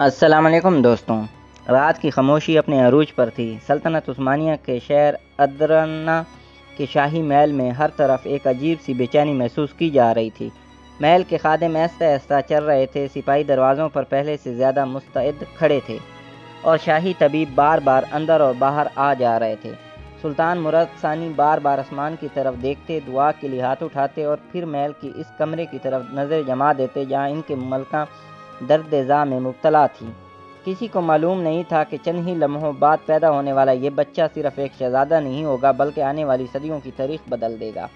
السلام علیکم دوستوں، رات کی خاموشی اپنے عروج پر تھی۔ سلطنت عثمانیہ کے شہر ادرنہ کے شاہی محل میں ہر طرف ایک عجیب سی بے چینی محسوس کی جا رہی تھی۔ محل کے خادم آہستہ آہستہ چل رہے تھے، سپاہی دروازوں پر پہلے سے زیادہ مستعد کھڑے تھے اور شاہی طبیب بار بار اندر اور باہر آ جا رہے تھے۔ سلطان مراد ثانی بار بار آسمان کی طرف دیکھتے، دعا کے لیے ہاتھ اٹھاتے اور پھر محل کی اس کمرے کی طرف نظر جما دیتے جہاں ان کے ملکہ درد ذا میں مبتلا تھی۔ کسی کو معلوم نہیں تھا کہ چند ہی لمحوں بعد پیدا ہونے والا یہ بچہ صرف ایک شہزادہ نہیں ہوگا بلکہ آنے والی صدیوں کی تاریخ بدل دے گا۔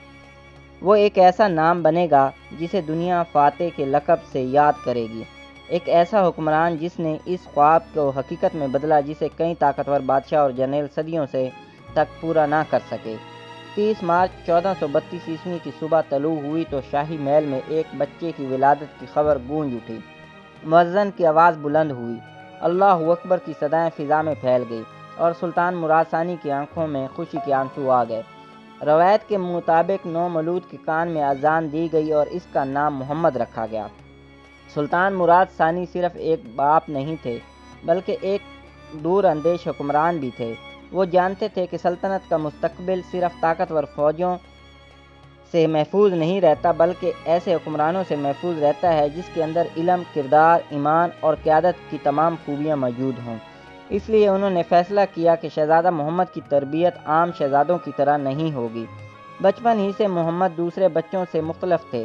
وہ ایک ایسا نام بنے گا جسے دنیا فاتح کے لقب سے یاد کرے گی، ایک ایسا حکمران جس نے اس خواب کو حقیقت میں بدلا جسے کئی طاقتور بادشاہ اور جرنیل صدیوں سے تک پورا نہ کر سکے۔ 30 مارچ 1432 عیسوی کی صبح طلوع ہوئی تو شاہی محل میں ایک بچے کی ولادت کی خبر گونج اٹھی۔ مؤذن کی آواز بلند ہوئی، اللہ اکبر کی صدائیں فضا میں پھیل گئی اور سلطان مراد ثانی کی آنکھوں میں خوشی کے آنسو آ گئے۔ روایت کے مطابق نو مولود کے کان میں اذان دی گئی اور اس کا نام محمد رکھا گیا۔ سلطان مراد ثانی صرف ایک باپ نہیں تھے بلکہ ایک دور اندیش حکمران بھی تھے۔ وہ جانتے تھے کہ سلطنت کا مستقبل صرف طاقتور فوجوں سے محفوظ نہیں رہتا بلکہ ایسے حکمرانوں سے محفوظ رہتا ہے جس کے اندر علم، کردار، ایمان اور قیادت کی تمام خوبیاں موجود ہوں۔ اس لیے انہوں نے فیصلہ کیا کہ شہزادہ محمد کی تربیت عام شہزادوں کی طرح نہیں ہوگی۔ بچپن ہی سے محمد دوسرے بچوں سے مختلف تھے۔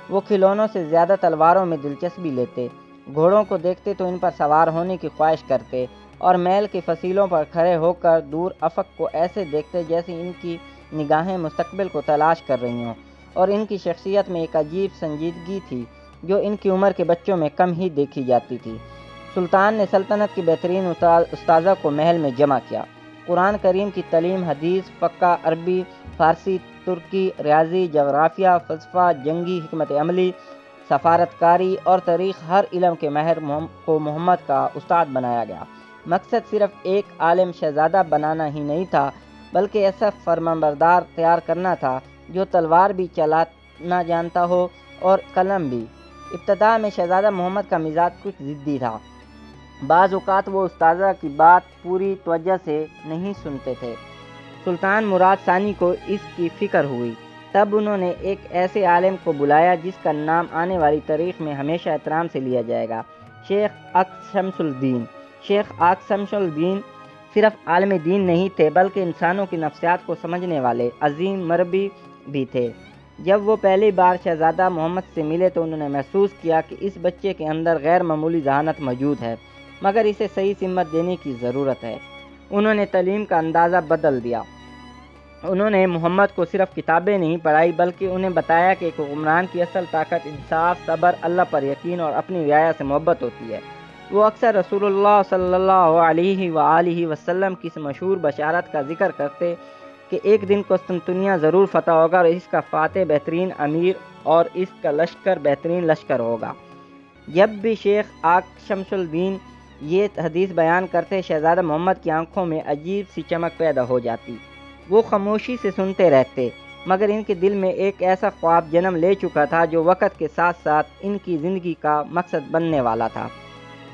وہ کھلونوں سے زیادہ تلواروں میں دلچسپی لیتے، گھوڑوں کو دیکھتے تو ان پر سوار ہونے کی خواہش کرتے اور محل کے فصیلوں پر کھڑے ہو کر دور افق کو ایسے دیکھتے جیسے ان کی نگاہیں مستقبل کو تلاش کر رہی ہوں، اور ان کی شخصیت میں ایک عجیب سنجیدگی تھی جو ان کی عمر کے بچوں میں کم ہی دیکھی جاتی تھی۔ سلطان نے سلطنت کے بہترین استاذہ کو محل میں جمع کیا۔ قرآن کریم کی تعلیم، حدیث، فقہ، عربی، فارسی، ترکی، ریاضی، جغرافیہ، فلسفہ، جنگی حکمت عملی، سفارتکاری اور تاریخ، ہر علم کے ماہر کو محمد کا استاد بنایا گیا۔ مقصد صرف ایک عالم شہزادہ بنانا ہی نہیں تھا بلکہ ایسا فرمانبردار تیار کرنا تھا جو تلوار بھی چلانا جانتا ہو اور قلم بھی۔ ابتدا میں شہزادہ محمد کا مزاج کچھ ضدی تھا۔ بعض اوقات وہ استاذہ کی بات پوری توجہ سے نہیں سنتے تھے۔ سلطان مراد ثانی کو اس کی فکر ہوئی۔ تب انہوں نے ایک ایسے عالم کو بلایا جس کا نام آنے والی تاریخ میں ہمیشہ احترام سے لیا جائے گا، شیخ عاق شمس الدین۔ شیخ عاق شمس الدین صرف عالم دین نہیں تھے بلکہ انسانوں کی نفسیات کو سمجھنے والے عظیم مربی بھی تھے۔ جب وہ پہلی بار شہزادہ محمد سے ملے تو انہوں نے محسوس کیا کہ اس بچے کے اندر غیر معمولی ذہانت موجود ہے مگر اسے صحیح سمت دینے کی ضرورت ہے۔ انہوں نے تعلیم کا اندازہ بدل دیا۔ انہوں نے محمد کو صرف کتابیں نہیں پڑھائی بلکہ انہیں بتایا کہ ایک حکمران کی اصل طاقت انصاف، صبر، اللہ پر یقین اور اپنی رعایا سے محبت ہوتی ہے۔ وہ اکثر رسول اللہ صلی اللہ علیہ وآلہ وسلم کی مشہور بشارت کا ذکر کرتے کہ ایک دن قسطنطنیہ ضرور فتح ہوگا اور اس کا فاتح بہترین امیر اور اس کا لشکر بہترین لشکر ہوگا۔ جب بھی شیخ عاق شمس الدین یہ حدیث بیان کرتے شہزادہ محمد کی آنکھوں میں عجیب سی چمک پیدا ہو جاتی۔ وہ خاموشی سے سنتے رہتے مگر ان کے دل میں ایک ایسا خواب جنم لے چکا تھا جو وقت کے ساتھ ساتھ ان کی زندگی کا مقصد بننے والا تھا۔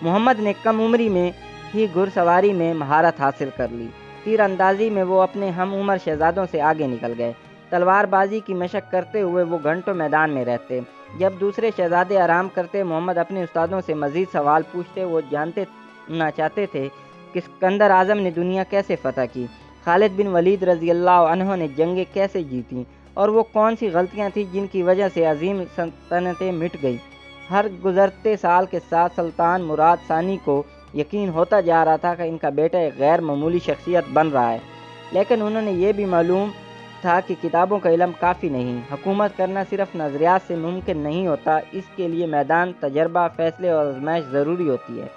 محمد نے کم عمری میں ہی گھڑ سواری میں مہارت حاصل کر لی۔ تیر اندازی میں وہ اپنے ہم عمر شہزادوں سے آگے نکل گئے۔ تلوار بازی کی مشق کرتے ہوئے وہ گھنٹوں میدان میں رہتے۔ جب دوسرے شہزادے آرام کرتے محمد اپنے استادوں سے مزید سوال پوچھتے۔ وہ جاننا چاہتے تھے کہ اسکندر اعظم نے دنیا کیسے فتح کی، خالد بن ولید رضی اللہ عنہ نے جنگیں کیسے جیتیں اور وہ کون سی غلطیاں تھیں جن کی وجہ سے عظیم سلطنتیں مٹ گئیں۔ ہر گزرتے سال کے ساتھ سلطان مراد ثانی کو یقین ہوتا جا رہا تھا کہ ان کا بیٹا ایک غیر معمولی شخصیت بن رہا ہے، لیکن انہوں نے یہ بھی معلوم تھا کہ کتابوں کا علم کافی نہیں، حکومت کرنا صرف نظریات سے ممکن نہیں ہوتا، اس کے لیے میدان، تجربہ، فیصلے اور آزمائش ضروری ہوتی ہے۔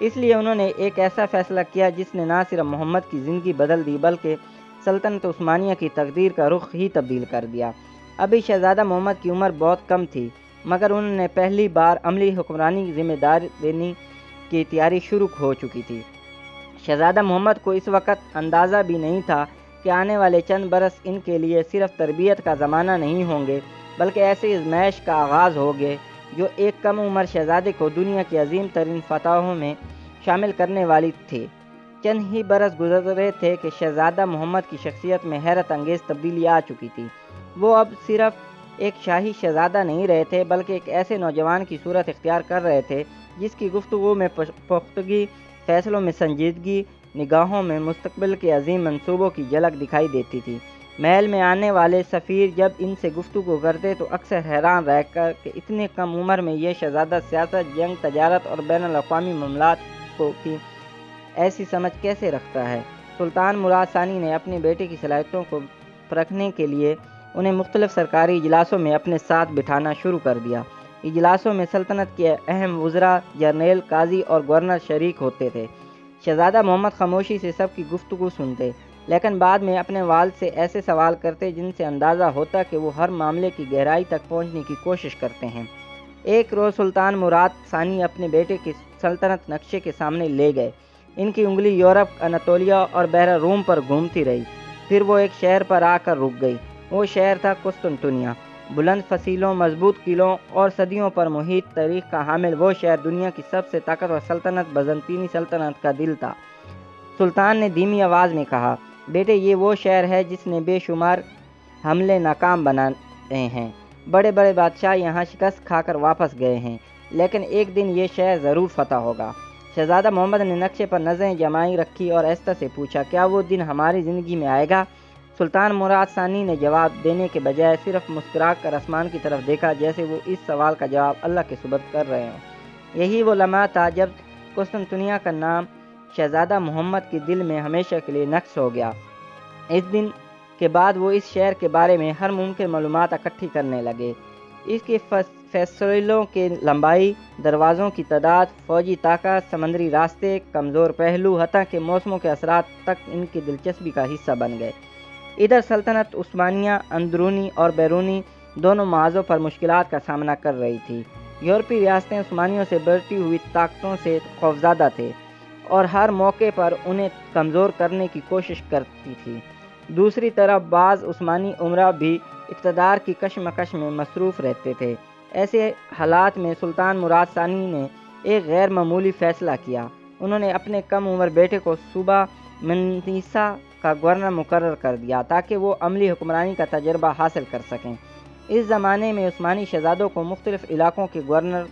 اس لیے انہوں نے ایک ایسا فیصلہ کیا جس نے نہ صرف محمد کی زندگی بدل دی بلکہ سلطنت عثمانیہ کی تقدیر کا رخ ہی تبدیل کر دیا۔ ابھی شہزادہ محمد کی عمر بہت کم تھی مگر انہوں نے پہلی بار عملی حکمرانی ذمہ داری دینے کی تیاری شروع ہو چکی تھی۔ شہزادہ محمد کو اس وقت اندازہ بھی نہیں تھا کہ آنے والے چند برس ان کے لیے صرف تربیت کا زمانہ نہیں ہوں گے بلکہ ایسے آزمائش کا آغاز ہوگے جو ایک کم عمر شہزادے کو دنیا کی عظیم ترین فتحوں میں شامل کرنے والی تھی۔ چند ہی برس گزرے تھے کہ شہزادہ محمد کی شخصیت میں حیرت انگیز تبدیلی آ چکی تھی۔ وہ اب صرف ایک شاہی شہزادہ نہیں رہے تھے بلکہ ایک ایسے نوجوان کی صورت اختیار کر رہے تھے جس کی گفتگو میں پختگی، فیصلوں میں سنجیدگی، نگاہوں میں مستقبل کے عظیم منصوبوں کی جھلک دکھائی دیتی تھی۔ محل میں آنے والے سفیر جب ان سے گفتگو کرتے تو اکثر حیران رہ کر کہ اتنے کم عمر میں یہ شہزادہ سیاست، جنگ، تجارت اور بین الاقوامی معاملات کی ایسی سمجھ کیسے رکھتا ہے۔ سلطان مراد ثانی نے اپنے بیٹے کی صلاحیتوں کو پرکھنے کے لیے انہیں مختلف سرکاری اجلاسوں میں اپنے ساتھ بٹھانا شروع کر دیا۔ اجلاسوں میں سلطنت کے اہم وزراء، جرنیل، قاضی اور گورنر شریک ہوتے تھے۔ شہزادہ محمد خاموشی سے سب کی گفتگو سنتے، لیکن بعد میں اپنے والد سے ایسے سوال کرتے جن سے اندازہ ہوتا کہ وہ ہر معاملے کی گہرائی تک پہنچنے کی کوشش کرتے ہیں۔ ایک روز سلطان مراد ثانی اپنے بیٹے کے سلطنت نقشے کے سامنے لے گئے۔ ان کی انگلی یورپ، اناطولیہ اور بحر روم پر گھومتی رہی، پھر وہ ایک شہر پر آ کر رک گئی۔ وہ شہر تھا قسطنطنیہ۔ بلند فصیلوں، مضبوط قلعوں اور صدیوں پر محیط تاریخ کا حامل وہ شہر دنیا کی سب سے طاقتور سلطنت بازنطینی سلطنت کا دل تھا۔ سلطان نے دھیمی آواز میں کہا، بیٹے، یہ وہ شہر ہے جس نے بے شمار حملے ناکام بنائے ہیں۔ بڑے بڑے بادشاہ یہاں شکست کھا کر واپس گئے ہیں، لیکن ایک دن یہ شہر ضرور فتح ہوگا۔ شہزادہ محمد نے نقشے پر نظریں جمائے رکھی اور آہستہ سے پوچھا، کیا وہ دن ہماری زندگی میں آئے گا؟ سلطان مراد ثانی نے جواب دینے کے بجائے صرف مسکرا کر آسمان کی طرف دیکھا، جیسے وہ اس سوال کا جواب اللہ کے سپرد کر رہے ہوں۔ یہی وہ لمحہ تھا جب قسطنطنیہ کا نام شہزادہ محمد کے دل میں ہمیشہ کے لیے نقش ہو گیا۔ اس دن کے بعد وہ اس شہر کے بارے میں ہر ممکن معلومات اکٹھی کرنے لگے۔ اس کے فصیلوں کی لمبائی، دروازوں کی تعداد، فوجی طاقت، سمندری راستے، کمزور پہلو، حتیٰ کہ موسموں کے اثرات تک ان کی دلچسپی کا حصہ بن گئے۔ ادھر سلطنت عثمانیہ اندرونی اور بیرونی دونوں محاذوں پر مشکلات کا سامنا کر رہی تھی۔ یورپی ریاستیں عثمانیوں سے بڑھتی ہوئی طاقتوں سے خوفزدہ تھے اور ہر موقع پر انہیں کمزور کرنے کی کوشش کرتی تھی۔ دوسری طرف بعض عثمانی امراء بھی اقتدار کی کشمکش میں مصروف رہتے تھے۔ ایسے حالات میں سلطان مراد ثانی نے ایک غیر معمولی فیصلہ کیا۔ انہوں نے اپنے کم عمر بیٹے کو صوبہ منیسا کا گورنر مقرر کر دیا تاکہ وہ عملی حکمرانی کا تجربہ حاصل کر سکیں۔ اس زمانے میں عثمانی شہزادوں کو مختلف علاقوں کے گورنر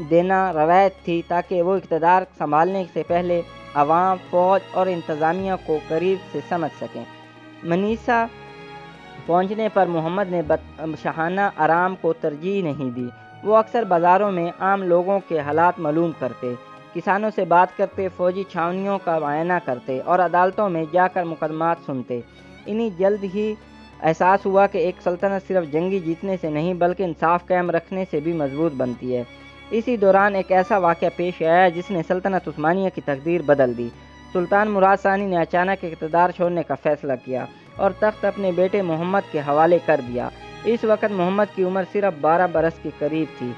دینا روایت تھی تاکہ وہ اقتدار سنبھالنے سے پہلے عوام، فوج اور انتظامیہ کو قریب سے سمجھ سکیں۔ منیسا پہنچنے پر محمد نے شاہانہ آرام کو ترجیح نہیں دی۔ وہ اکثر بازاروں میں عام لوگوں کے حالات معلوم کرتے، کسانوں سے بات کرتے، فوجی چھاؤنیوں کا معائنہ کرتے اور عدالتوں میں جا کر مقدمات سنتے۔ انہیں جلد ہی احساس ہوا کہ ایک سلطنت صرف جنگی جیتنے سے نہیں بلکہ انصاف قائم رکھنے سے بھی مضبوط بنتی ہے۔ اسی دوران ایک ایسا واقعہ پیش آیا جس نے سلطنت عثمانیہ کی تقدیر بدل دی۔ سلطان مراد ثانی نے اچانک اقتدار چھوڑنے کا فیصلہ کیا اور تخت اپنے بیٹے محمد کے حوالے کر دیا۔ اس وقت محمد کی عمر صرف 12 برس کے قریب تھی۔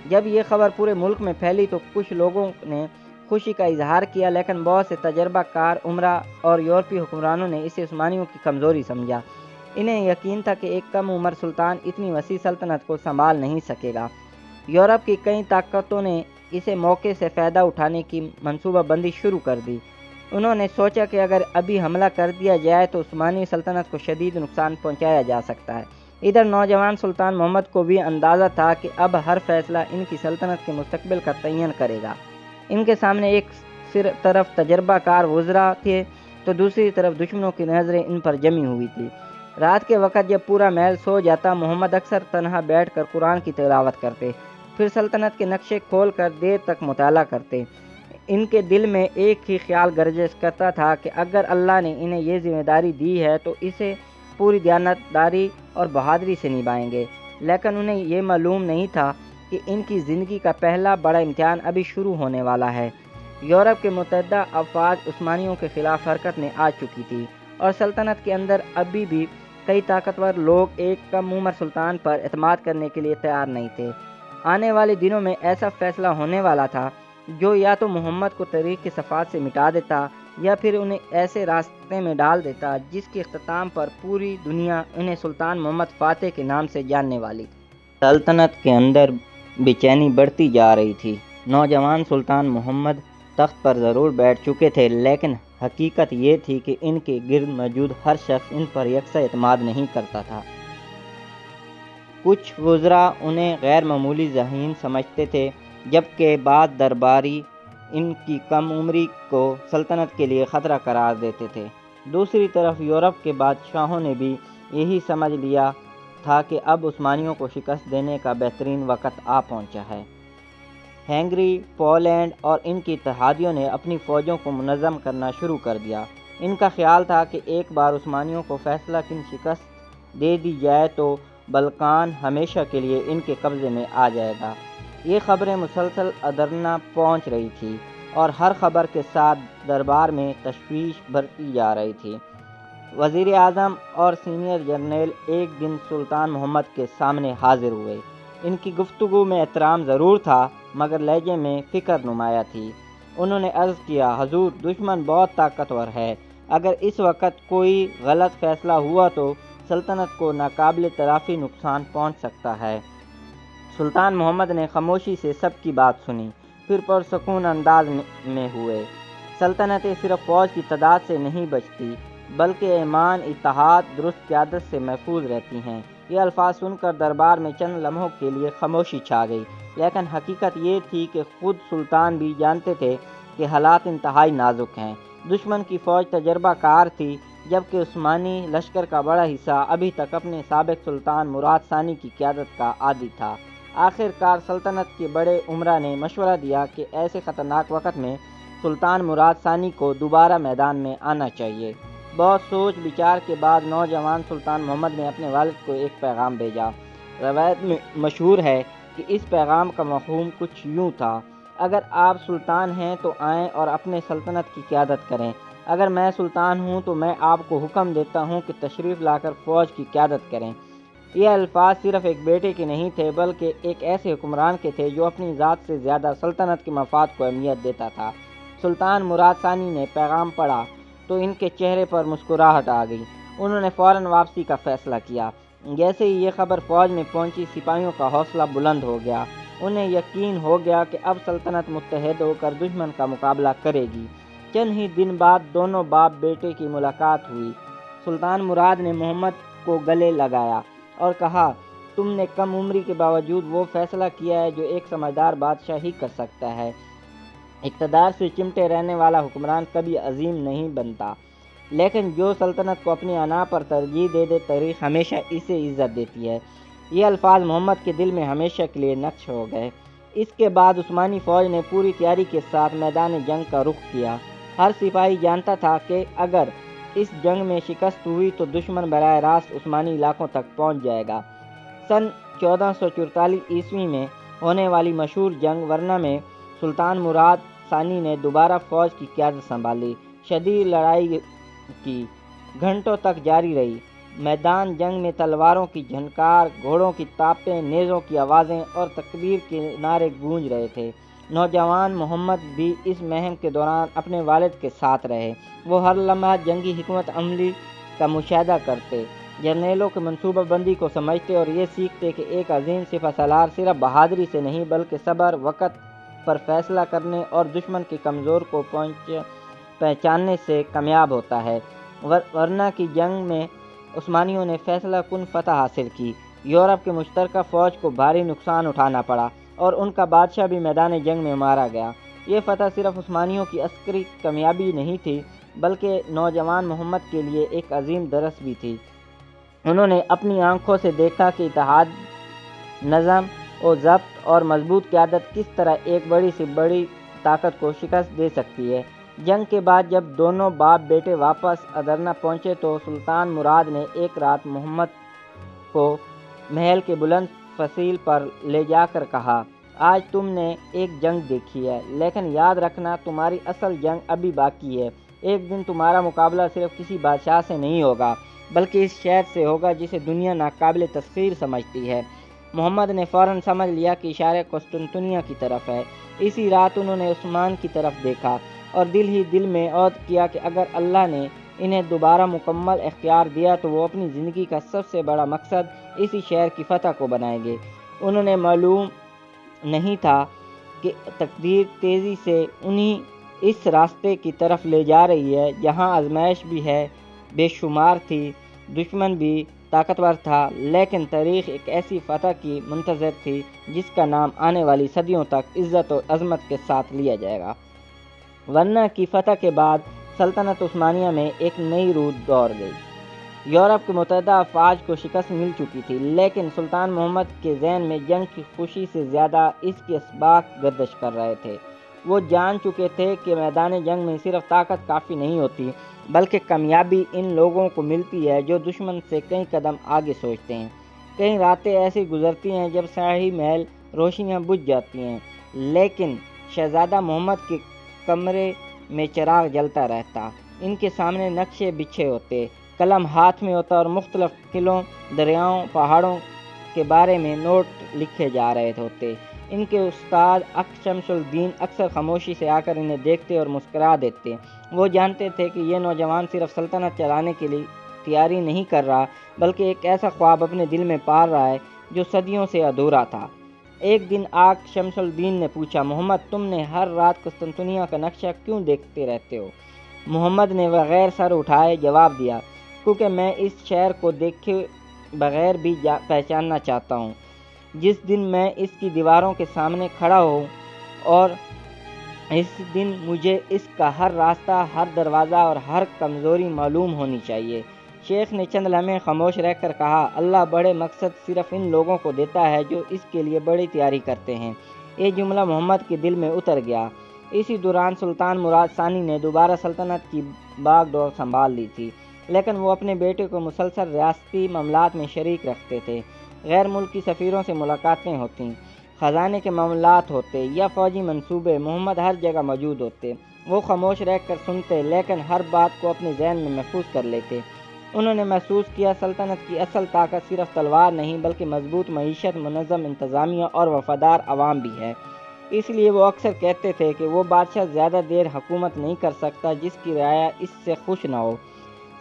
جب یہ خبر پورے ملک میں پھیلی تو کچھ لوگوں نے خوشی کا اظہار کیا، لیکن بہت سے تجربہ کار امراء اور یورپی حکمرانوں نے اسے عثمانیوں کی کمزوری سمجھا۔ انہیں یقین تھا کہ ایک کم عمر سلطان اتنی وسیع سلطنت کو سنبھال نہیں سکے گا۔ یورپ کی کئی طاقتوں نے اسے موقع سے فائدہ اٹھانے کی منصوبہ بندی شروع کر دی۔ انہوں نے سوچا کہ اگر ابھی حملہ کر دیا جائے تو عثمانی سلطنت کو شدید نقصان پہنچایا جا سکتا ہے۔ ادھر نوجوان سلطان محمد کو بھی اندازہ تھا کہ اب ہر فیصلہ ان کی سلطنت کے مستقبل کا تعین کرے گا۔ ان کے سامنے ایک طرف تجربہ کار وزراء تھے تو دوسری طرف دشمنوں کی نظریں ان پر جمی ہوئی تھی۔ رات کے وقت جب پورا محل سو جاتا، محمد اکثر تنہا بیٹھ کر قرآن کی تلاوت کرتے، پھر سلطنت کے نقشے کھول کر دیر تک مطالعہ کرتے۔ ان کے دل میں ایک ہی خیال گرجش کرتا تھا کہ اگر اللہ نے انہیں یہ ذمہ داری دی ہے تو اسے پوری دیانتداری اور بہادری سے نبھائیں گے، لیکن انہیں یہ معلوم نہیں تھا کہ ان کی زندگی کا پہلا بڑا امتحان ابھی شروع ہونے والا ہے۔ یورپ کے متحدہ افواج عثمانیوں کے خلاف حرکت میں آ چکی تھی اور سلطنت کے اندر ابھی بھی کئی طاقتور لوگ ایک کم عمر سلطان پر اعتماد کرنے کے لیے تیار نہیں تھے۔ آنے والے دنوں میں ایسا فیصلہ ہونے والا تھا جو یا تو محمد کو تاریخ کے صفحات سے مٹا دیتا یا پھر انہیں ایسے راستے میں ڈال دیتا جس کے اختتام پر پوری دنیا انہیں سلطان محمد فاتح کے نام سے جاننے والی۔ سلطنت کے اندر بے چینی بڑھتی جا رہی تھی۔ نوجوان سلطان محمد تخت پر ضرور بیٹھ چکے تھے، لیکن حقیقت یہ تھی کہ ان کے گرد موجود ہر شخص ان پر یکساں اعتماد نہیں کرتا تھا۔ کچھ وزراء انہیں غیر معمولی ذہین سمجھتے تھے، جبکہ بعض درباری ان کی کم عمری کو سلطنت کے لیے خطرہ قرار دیتے تھے۔ دوسری طرف یورپ کے بادشاہوں نے بھی یہی سمجھ لیا تھا کہ اب عثمانیوں کو شکست دینے کا بہترین وقت آ پہنچا ہے۔ ہنگری، پولینڈ اور ان کی اتحادیوں نے اپنی فوجوں کو منظم کرنا شروع کر دیا۔ ان کا خیال تھا کہ ایک بار عثمانیوں کو فیصلہ کن شکست دے دی جائے تو بلقان ہمیشہ کے لیے ان کے قبضے میں آ جائے گا۔ یہ خبریں مسلسل ادرنہ پہنچ رہی تھی اور ہر خبر کے ساتھ دربار میں تشویش بڑھتی جا رہی تھی۔ وزیر اعظم اور سینئر جرنیل ایک دن سلطان محمد کے سامنے حاضر ہوئے۔ ان کی گفتگو میں احترام ضرور تھا، مگر لہجے میں فکر نمایاں تھی۔ انہوں نے عرض کیا، حضور، دشمن بہت طاقتور ہے۔ اگر اس وقت کوئی غلط فیصلہ ہوا تو سلطنت کو ناقابل تلافی نقصان پہنچ سکتا ہے۔ سلطان محمد نے خاموشی سے سب کی بات سنی، پھر پرسکون انداز میں ہوئے۔ سلطنتیں صرف فوج کی تعداد سے نہیں بچتی، بلکہ ایمان، اتحاد، درست قیادت سے محفوظ رہتی ہیں۔ یہ الفاظ سن کر دربار میں چند لمحوں کے لیے خاموشی چھا گئی، لیکن حقیقت یہ تھی کہ خود سلطان بھی جانتے تھے کہ حالات انتہائی نازک ہیں۔ دشمن کی فوج تجربہ کار تھی، جبکہ عثمانی لشکر کا بڑا حصہ ابھی تک اپنے سابق سلطان مراد ثانی کی قیادت کا عادی تھا۔ آخر کار سلطنت کے بڑے امراء نے مشورہ دیا کہ ایسے خطرناک وقت میں سلطان مراد ثانی کو دوبارہ میدان میں آنا چاہیے۔ بہت سوچ بچار کے بعد نوجوان سلطان محمد نے اپنے والد کو ایک پیغام بھیجا۔ روایت میں مشہور ہے کہ اس پیغام کا مفہوم کچھ یوں تھا: اگر آپ سلطان ہیں تو آئیں اور اپنے سلطنت کی قیادت کریں۔ اگر میں سلطان ہوں تو میں آپ کو حکم دیتا ہوں کہ تشریف لا کر فوج کی قیادت کریں۔ یہ الفاظ صرف ایک بیٹے کے نہیں تھے، بلکہ ایک ایسے حکمران کے تھے جو اپنی ذات سے زیادہ سلطنت کے مفاد کو اہمیت دیتا تھا۔ سلطان مراد ثانی نے پیغام پڑھا تو ان کے چہرے پر مسکراہٹ آ گئی۔ انہوں نے فوراً واپسی کا فیصلہ کیا۔ جیسے ہی یہ خبر فوج میں پہنچی، سپاہیوں کا حوصلہ بلند ہو گیا۔ انہیں یقین ہو گیا کہ اب سلطنت متحد ہو کر دشمن کا مقابلہ کرے گی۔ چند ہی دن بعد دونوں باپ بیٹے کی ملاقات ہوئی۔ سلطان مراد نے محمد کو گلے لگایا اور کہا، تم نے کم عمری کے باوجود وہ فیصلہ کیا ہے جو ایک سمجھدار بادشاہ ہی کر سکتا ہے۔ اقتدار سے چمٹے رہنے والا حکمران کبھی عظیم نہیں بنتا، لیکن جو سلطنت کو اپنی انا پر ترجیح دے دے، تاریخ ہمیشہ اسے عزت دیتی ہے۔ یہ الفاظ محمد کے دل میں ہمیشہ کے لیے نقش ہو گئے۔ اس کے بعد عثمانی فوج نے پوری تیاری کے ساتھ میدان جنگ کا رخ کیا۔ ہر سپاہی جانتا تھا کہ اگر اس جنگ میں شکست ہوئی تو دشمن براہ راست عثمانی علاقوں تک پہنچ جائے گا۔ سن 1444 میں ہونے والی مشہور جنگ ورنا میں سلطان مراد ثانی نے دوبارہ فوج کی قیادت سنبھالی۔ شدید لڑائی کی گھنٹوں تک جاری رہی۔ میدان جنگ میں تلواروں کی جھنکار، گھوڑوں کی ٹاپیں، نیزوں کی آوازیں اور تکبیر کے نعرے گونج رہے تھے۔ نوجوان محمد بھی اس مہم کے دوران اپنے والد کے ساتھ رہے۔ وہ ہر لمحہ جنگی حکمت عملی کا مشاہدہ کرتے، جرنیلوں کی منصوبہ بندی کو سمجھتے اور یہ سیکھتے کہ ایک عظیم سپہ سالار صرف بہادری سے نہیں بلکہ صبر، وقت پر فیصلہ کرنے اور دشمن کے کمزور کو پہچاننے سے کامیاب ہوتا ہے۔ ورنہ کی جنگ میں عثمانیوں نے فیصلہ کن فتح حاصل کی۔ یورپ کے مشترکہ فوج کو بھاری نقصان اٹھانا پڑا اور ان کا بادشاہ بھی میدان جنگ میں مارا گیا۔ یہ فتح صرف عثمانیوں کی عسکری کامیابی نہیں تھی، بلکہ نوجوان محمد کے لیے ایک عظیم درس بھی تھی۔ انہوں نے اپنی آنکھوں سے دیکھا کہ اتحاد، نظم و ضبط اور مضبوط قیادت کس طرح ایک بڑی سے بڑی طاقت کو شکست دے سکتی ہے۔ جنگ کے بعد جب دونوں باپ بیٹے واپس ادرنہ پہنچے تو سلطان مراد نے ایک رات محمد کو محل کے بلند فصیل پر لے جا کر کہا، آج تم نے ایک جنگ دیکھی ہے، لیکن یاد رکھنا تمہاری اصل جنگ ابھی باقی ہے۔ ایک دن تمہارا مقابلہ صرف کسی بادشاہ سے نہیں ہوگا، بلکہ اس شہر سے ہوگا جسے دنیا ناقابل تسخیر سمجھتی ہے۔ محمد نے فوراً سمجھ لیا کہ اشارہ قسطنطنیہ کی طرف ہے۔ اسی رات انہوں نے عثمان کی طرف دیکھا اور دل ہی دل میں عہد کیا کہ اگر اللہ نے انہیں دوبارہ مکمل اختیار دیا تو وہ اپنی زندگی کا سب سے بڑا مقصد اسی شہر کی فتح کو بنائیں گے۔ انہیں معلوم نہیں تھا کہ تقدیر تیزی سے انہیں اس راستے کی طرف لے جا رہی ہے جہاں آزمائش بھی ہے، بے شمار تھی، دشمن بھی طاقتور تھا، لیکن تاریخ ایک ایسی فتح کی منتظر تھی جس کا نام آنے والی صدیوں تک عزت و عظمت کے ساتھ لیا جائے گا۔ ورنہ کی فتح کے بعد سلطنت عثمانیہ میں ایک نئی روح دوڑ گئی۔ یورپ کے متحدہ افواج کو شکست مل چکی تھی، لیکن سلطان محمد کے ذہن میں جنگ کی خوشی سے زیادہ اس کے اسباق گردش کر رہے تھے۔ وہ جان چکے تھے کہ میدان جنگ میں صرف طاقت کافی نہیں ہوتی، بلکہ کامیابی ان لوگوں کو ملتی ہے جو دشمن سے کئی قدم آگے سوچتے ہیں۔ کئی راتیں ایسی گزرتی ہیں جب شاہی محل روشنیاں بجھ جاتی ہیں، لیکن شہزادہ محمد کے کمرے میں چراغ جلتا رہتا، ان کے سامنے نقشے بچھے ہوتے، قلم ہاتھ میں ہوتا اور مختلف قلعوں، دریاؤں، پہاڑوں کے بارے میں نوٹ لکھے جا رہے ہوتے۔ ان کے استاد شمس الدین اکثر خاموشی سے آ کر انہیں دیکھتے اور مسکرا دیتے۔ وہ جانتے تھے کہ یہ نوجوان صرف سلطنت چلانے کے لیے تیاری نہیں کر رہا، بلکہ ایک ایسا خواب اپنے دل میں پال رہا ہے جو صدیوں سے ادھورا تھا۔ ایک دن شمس الدین نے پوچھا، محمد، تم نے ہر رات قسطنطنیہ کا نقشہ کیوں دیکھتے رہتے ہو؟ محمد نے بغیر سر اٹھائے جواب دیا، کیونکہ میں اس شہر کو دیکھے بغیر بھی پہچاننا چاہتا ہوں۔ جس دن میں اس کی دیواروں کے سامنے کھڑا ہوں اور اس دن مجھے اس کا ہر راستہ، ہر دروازہ اور ہر کمزوری معلوم ہونی چاہیے۔ شیخ نے چند لمحے خاموش رہ کر کہا، اللہ بڑے مقصد صرف ان لوگوں کو دیتا ہے جو اس کے لیے بڑی تیاری کرتے ہیں۔ یہ جملہ محمد کے دل میں اتر گیا۔ اسی دوران سلطان مراد ثانی نے دوبارہ سلطنت کی باغ ڈور سنبھال لی تھی، لیکن وہ اپنے بیٹے کو مسلسل ریاستی معاملات میں شریک رکھتے تھے۔ غیر ملکی سفیروں سے ملاقاتیں ہوتیں، خزانے کے معاملات ہوتے یا فوجی منصوبے، محمد ہر جگہ موجود ہوتے۔ وہ خاموش رہ کر سنتے، لیکن ہر بات کو اپنے ذہن میں محفوظ کر لیتے۔ انہوں نے محسوس کیا سلطنت کی اصل طاقت صرف تلوار نہیں، بلکہ مضبوط معیشت، منظم انتظامیہ اور وفادار عوام بھی ہے۔ اس لیے وہ اکثر کہتے تھے کہ وہ بادشاہ زیادہ دیر حکومت نہیں کر سکتا جس کی رعایا اس سے خوش نہ ہو۔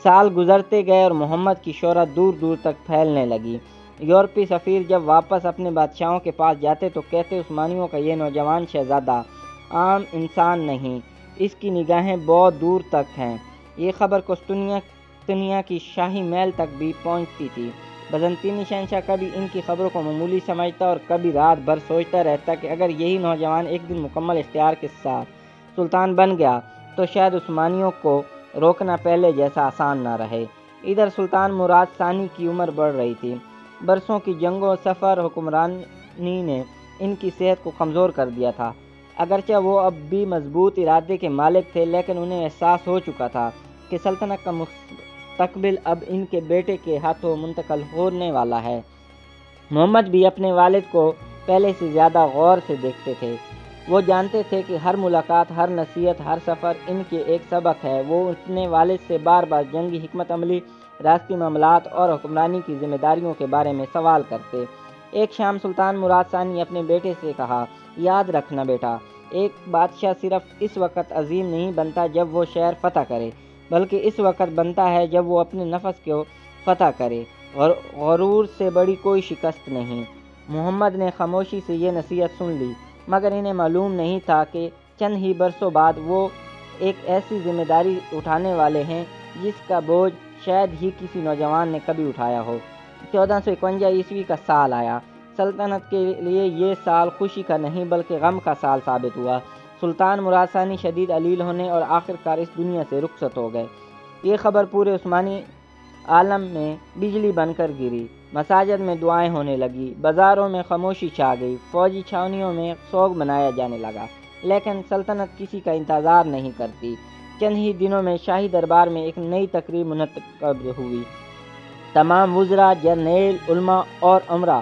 سال گزرتے گئے اور محمد کی شہرت دور دور تک پھیلنے لگی۔ یورپی سفیر جب واپس اپنے بادشاہوں کے پاس جاتے تو کہتے، عثمانیوں کا یہ نوجوان شہزادہ عام انسان نہیں، اس کی نگاہیں بہت دور تک ہیں۔ یہ خبر قسطنطنیہ کی شاہی محل تک بھی پہنچتی تھی۔ بیزنطینی شہنشاہ کبھی ان کی خبروں کو معمولی سمجھتا اور کبھی رات بھر سوچتا رہتا کہ اگر یہی نوجوان ایک دن مکمل اختیار کے ساتھ سلطان بن گیا تو شاید عثمانیوں کو روکنا پہلے جیسا آسان نہ رہے۔ ادھر سلطان مراد ثانی کی عمر بڑھ رہی تھی۔ برسوں کی جنگوں، سفر، حکمرانی نے ان کی صحت کو کمزور کر دیا تھا۔ اگرچہ وہ اب بھی مضبوط ارادے کے مالک تھے، لیکن انہیں احساس ہو چکا تھا کہ سلطنت کا مستقبل اب ان کے بیٹے کے ہاتھوں منتقل ہونے والا ہے۔ محمد بھی اپنے والد کو پہلے سے زیادہ غور سے دیکھتے تھے۔ وہ جانتے تھے کہ ہر ملاقات، ہر نصیحت، ہر سفر ان کے ایک سبق ہے۔ وہ اپنے والد سے بار بار جنگی حکمت عملی، ریاستی معاملات اور حکمرانی کی ذمہ داریوں کے بارے میں سوال کرتے۔ ایک شام سلطان مراد ثانی اپنے بیٹے سے کہا، یاد رکھنا بیٹا، ایک بادشاہ صرف اس وقت عظیم نہیں بنتا جب وہ شہر فتح کرے، بلکہ اس وقت بنتا ہے جب وہ اپنے نفس کو فتح کرے۔ غرور سے بڑی کوئی شکست نہیں۔ محمد نے خاموشی سے یہ نصیحت سن لی، مگر انہیں معلوم نہیں تھا کہ چند ہی برسوں بعد وہ ایک ایسی ذمہ داری اٹھانے والے ہیں جس کا بوجھ شاید ہی کسی نوجوان نے کبھی اٹھایا ہو۔ 1451 عیسوی کا سال آیا۔ سلطنت کے لیے یہ سال خوشی کا نہیں بلکہ غم کا سال ثابت ہوا۔ سلطان مراد ثانی شدید علیل ہونے اور آخرکار اس دنیا سے رخصت ہو گئے۔ یہ خبر پورے عثمانی عالم میں بجلی بن کر گری۔ مساجد میں دعائیں ہونے لگی، بازاروں میں خاموشی چھا گئی، فوجی چھاونیوں میں سوگ منایا جانے لگا، لیکن سلطنت کسی کا انتظار نہیں کرتی۔ چند ہی دنوں میں شاہی دربار میں ایک نئی تقریب منعقد ہوئی۔ تمام وزراء، جرنیل، علماء اور امراء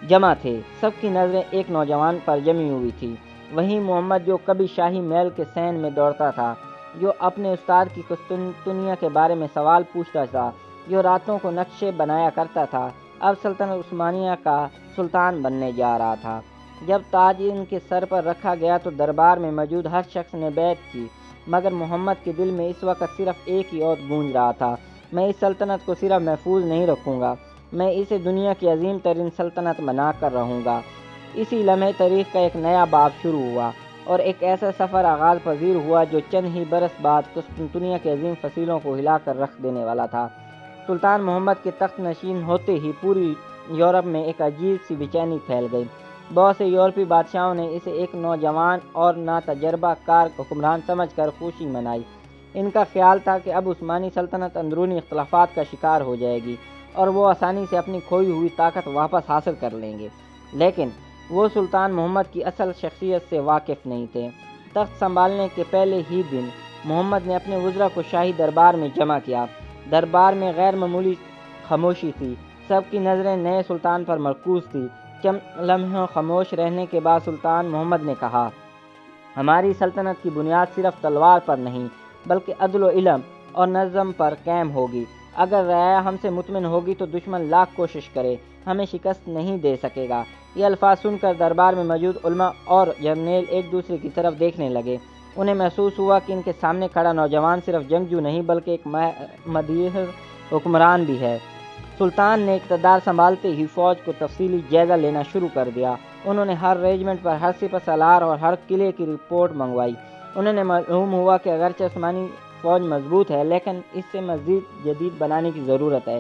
جمع تھے۔ سب کی نظریں ایک نوجوان پر جمی ہوئی تھی، وہی محمد جو کبھی شاہی محل کے صحن میں دوڑتا تھا، جو اپنے استاد کی قسطنطنیہ کے بارے میں سوال پوچھتا تھا، جو راتوں کو نقشے بنایا کرتا تھا، اب سلطنت عثمانیہ کا سلطان بننے جا رہا تھا۔ جب تاج ان کے سر پر رکھا گیا تو دربار میں موجود ہر شخص نے بیعت کی، مگر محمد کے دل میں اس وقت صرف ایک ہی اوت گونج رہا تھا، میں اس سلطنت کو صرف محفوظ نہیں رکھوں گا، میں اسے دنیا کی عظیم ترین سلطنت بنا کر رہوں گا۔ اسی لمحے تاریخ کا ایک نیا باب شروع ہوا اور ایک ایسا سفر آغاز پذیر ہوا جو چند ہی برس بعد قسطنطنیہ کے عظیم فصیلوں کو ہلا کر رکھ دینے والا تھا۔ سلطان محمد کے تخت نشین ہوتے ہی پوری یورپ میں ایک عجیب سی بے چینی پھیل گئی۔ بہت سے یورپی بادشاہوں نے اسے ایک نوجوان اور ناتجربہ کار حکمران سمجھ کر خوشی منائی۔ ان کا خیال تھا کہ اب عثمانی سلطنت اندرونی اختلافات کا شکار ہو جائے گی اور وہ آسانی سے اپنی کھوئی ہوئی طاقت واپس حاصل کر لیں گے، لیکن وہ سلطان محمد کی اصل شخصیت سے واقف نہیں تھے۔ تخت سنبھالنے کے پہلے ہی دن محمد نے اپنے وزراء کو شاہی دربار میں جمع کیا۔ دربار میں غیر معمولی خاموشی تھی، سب کی نظریں نئے سلطان پر مرکوز تھیں۔ چند لمحوں خاموش رہنے کے بعد سلطان محمد نے کہا، ہماری سلطنت کی بنیاد صرف تلوار پر نہیں بلکہ عدل و علم اور نظم پر قائم ہوگی۔ اگر رعایا ہم سے مطمئن ہوگی تو دشمن لاکھ کوشش کرے ہمیں شکست نہیں دے سکے گا۔ یہ الفاظ سن کر دربار میں موجود علماء اور جرنیل ایک دوسرے کی طرف دیکھنے لگے۔ انہیں محسوس ہوا کہ ان کے سامنے کھڑا نوجوان صرف جنگجو نہیں بلکہ ایک مدیح حکمران بھی ہے۔ سلطان نے اقتدار سنبھالتے ہی فوج کو تفصیلی جائزہ لینا شروع کر دیا۔ انہوں نے ہر ریجمنٹ پر، ہر سپہ سالار اور ہر قلعے کی رپورٹ منگوائی۔ انہوں نے معلوم ہوا کہ اگرچہ عثمانی فوج مضبوط ہے لیکن اس سے مزید جدید بنانے کی ضرورت ہے۔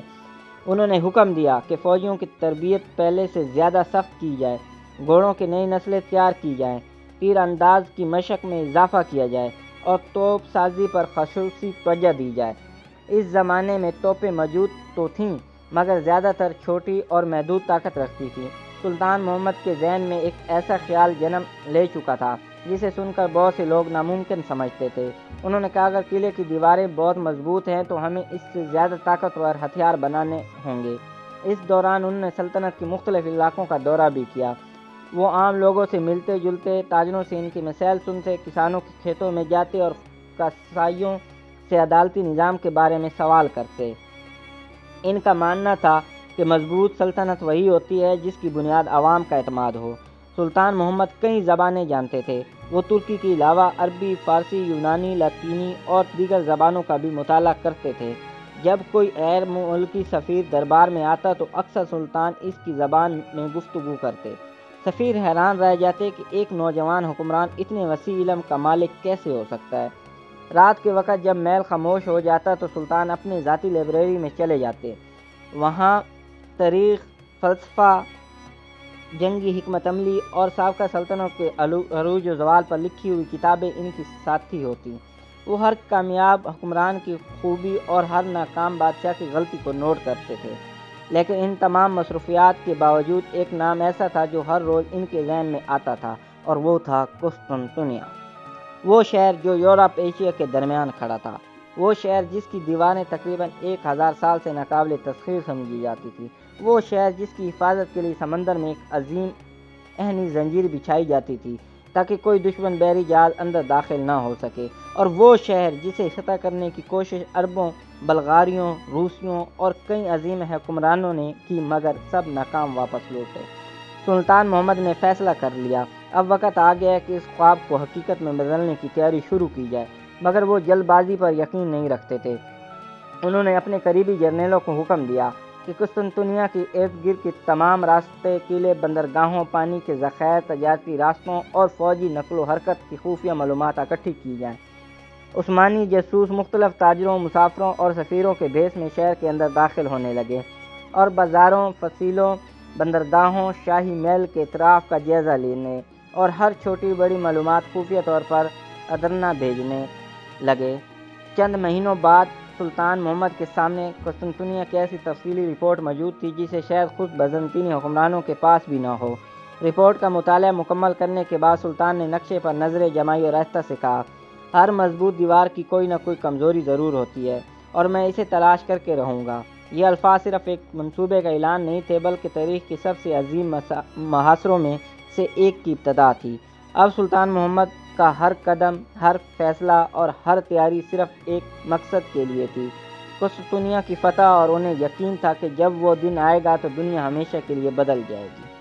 انہوں نے حکم دیا کہ فوجیوں کی تربیت پہلے سے زیادہ سخت کی جائے، گھوڑوں کی نئی نسلیں تیار کی جائیں، تیر انداز کی مشق میں اضافہ کیا جائے اور توپ سازی پر خصوصی توجہ دی جائے۔ اس زمانے میں توپیں موجود تو تھیں مگر زیادہ تر چھوٹی اور محدود طاقت رکھتی تھیں۔ سلطان محمد کے ذہن میں ایک ایسا خیال جنم لے چکا تھا جسے سن کر بہت سے لوگ ناممکن سمجھتے تھے۔ انہوں نے کہا، اگر قلعے کی دیواریں بہت مضبوط ہیں تو ہمیں اس سے زیادہ طاقتور ہتھیار بنانے ہوں گے۔ اس دوران انہوں نے سلطنت کے مختلف علاقوں کا دورہ بھی کیا۔ وہ عام لوگوں سے ملتے جلتے، تاجروں سے ان کے مسائل سنتے، کسانوں کے کھیتوں میں جاتے اور قصائیوں سے عدالتی نظام کے بارے میں سوال کرتے۔ ان کا ماننا تھا کہ مضبوط سلطنت وہی ہوتی ہے جس کی بنیاد عوام کا اعتماد ہو۔ سلطان محمد کئی زبانیں جانتے تھے۔ وہ ترکی کے علاوہ عربی، فارسی، یونانی، لاطینی اور دیگر زبانوں کا بھی مطالعہ کرتے تھے۔ جب کوئی غیر ملکی سفیر دربار میں آتا تو اکثر سلطان اس کی زبان میں گفتگو کرتے۔ سفیر حیران رہ جاتے کہ ایک نوجوان حکمران اتنے وسیع علم کا مالک کیسے ہو سکتا ہے۔ رات کے وقت جب محل خاموش ہو جاتا تو سلطان اپنے ذاتی لائبریری میں چلے جاتے۔ وہاں تاریخ، فلسفہ، جنگی حکمت عملی اور سابقہ سلطنتوں کے عروج و زوال پر لکھی ہوئی کتابیں ان کی ساتھی ہوتی۔ وہ ہر کامیاب حکمران کی خوبی اور ہر ناکام بادشاہ کی غلطی کو نوٹ کرتے تھے، لیکن ان تمام مصروفیات کے باوجود ایک نام ایسا تھا جو ہر روز ان کے ذہن میں آتا تھا، اور وہ تھا قسطنطنیہ۔ وہ شہر جو یورپ ایشیا کے درمیان کھڑا تھا، وہ شہر جس کی دیواریں تقریباً 1000 سال سے ناقابل تسخیر سمجھی جاتی تھی، وہ شہر جس کی حفاظت کے لیے سمندر میں ایک عظیم عہنی زنجیر بچھائی جاتی تھی تاکہ کوئی دشمن بحری جہاز اندر داخل نہ ہو سکے، اور وہ شہر جسے فتح کرنے کی کوشش عربوں، بلغاریوں، روسیوں اور کئی عظیم حکمرانوں نے کی مگر سب ناکام واپس لوٹے۔ سلطان محمد نے فیصلہ کر لیا، اب وقت آ گیا کہ اس خواب کو حقیقت میں بدلنے کی تیاری شروع کی جائے، مگر وہ جلد بازی پر یقین نہیں رکھتے تھے۔ انہوں نے اپنے قریبی جرنیلوں کو حکم دیا کہ قسطنطنیہ کے ارد گرد کے تمام راستے، قلعے، بندرگاہوں، پانی کے ذخائر، تجارتی راستوں اور فوجی نقل و حرکت کی خفیہ معلومات اکٹھی کی جائیں۔ عثمانی جاسوس مختلف تاجروں، مسافروں اور سفیروں کے بھیس میں شہر کے اندر داخل ہونے لگے اور بازاروں، فصیلوں، بندرگاہوں، شاہی محل کے اطراف کا جائزہ لینے اور ہر چھوٹی بڑی معلومات خفیہ طور پر ادرنہ بھیجنے لگے۔ چند مہینوں بعد سلطان محمد کے سامنے قسطنطنیہ کی ایسی تفصیلی رپورٹ موجود تھی جسے شاید خود بیزنطینی حکمرانوں کے پاس بھی نہ ہو۔ رپورٹ کا مطالعہ مکمل کرنے کے بعد سلطان نے نقشے پر نظریں جمائی اور آہستہ سے کہا، ہر مضبوط دیوار کی کوئی نہ کوئی کمزوری ضرور ہوتی ہے اور میں اسے تلاش کر کے رہوں گا۔ یہ الفاظ صرف ایک منصوبے کا اعلان نہیں تھے بلکہ تاریخ کے سب سے عظیم محاصروں میں سے ایک کی ابتدا تھی۔ اب سلطان محمد کا ہر قدم، ہر فیصلہ اور ہر تیاری صرف ایک مقصد کے لیے تھی، قسطنطنیہ کی فتح، اور انہیں یقین تھا کہ جب وہ دن آئے گا تو دنیا ہمیشہ کے لیے بدل جائے گی۔